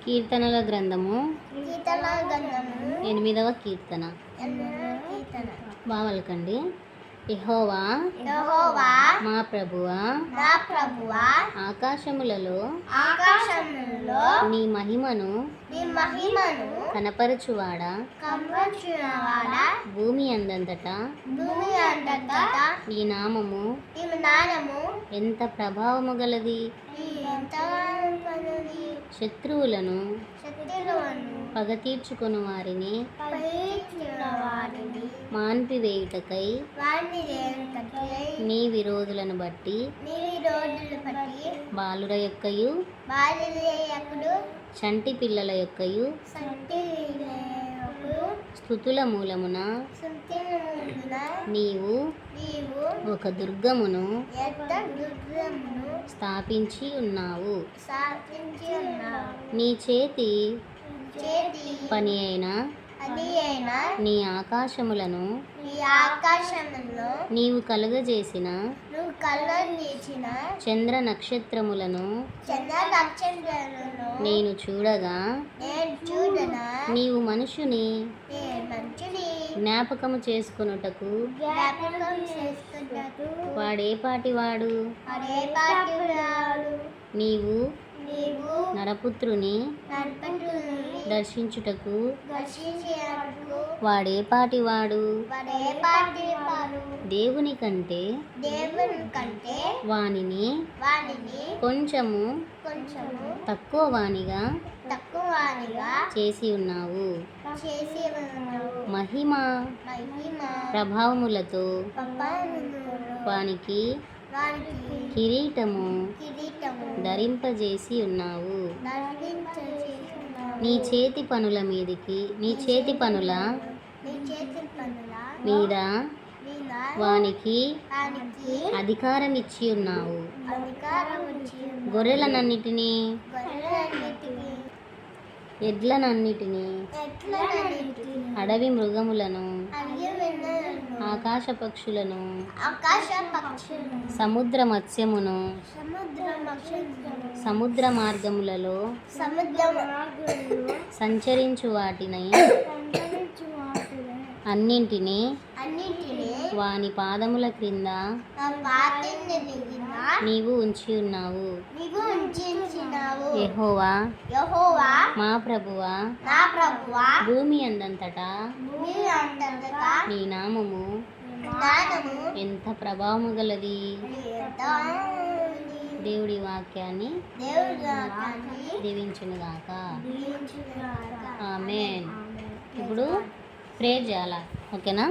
కీర్తనల గ్రంథము 8వ కీర్తన. బావలకండి. యెహోవా మా ప్రభువా ఆకాశములలో నీ మహిమను కనపరచువాడా, భూమి అందంతటా నీ నామము ఎంత ప్రభావము గలది. శత్రువులను పగ తీర్చుకుని వారిని మాన్పివేయుటకై నీ విరోధులను బట్టి బాలుర యొక్కయు చంటి పిల్లల యొక్కయు స్తుతుల మూలమున నీవు ఒక దుర్గమును స్థాపించి ఉన్నావు. నీ చేతి పని అయిన నీ ఆకాశములను నీవు కలుగజేసిన చంద్ర నక్షత్రములను నేను చూడగా నీవు మనుషుని జ్ఞాపకము చేసుకొనుటకు వాడేపాటివాడు. నీవు నరపుత్రుని దర్శించుటకు వాడేపాటివాడు. దేవుని కంటే వానిని కొంచెము తక్కువ వానిగా చేసి ఉన్నావు. మహిమ ప్రభావములతో వానికి కిరీటము ధరింపజేసి ఉన్నావు. నీ చేతి పనుల మీద వానికి అధికారం ఇచ్చి ఉన్నావు. గొర్రెలనన్నిటినీ, ఎడ్లనన్నిటినీ, అడవి మృగములను, ఆకాశ పక్షులను, సముద్ర మత్స్యమును, సముద్ర మార్గములలో సంచరించు వాటిని అన్నింటినీ వాని పాదముల క్రింద నీవు ఉంచి ఉన్నావు. యెహోవా మా ప్రభువా భూమి అందంతటా నీ నామము ఎంత ప్రభావము గలది. దేవుడి వాక్యాన్ని దీవించునుగాక. ఆమేన్. ఇప్పుడు ప్రేయర్ చేయాలా? ఓకేనా?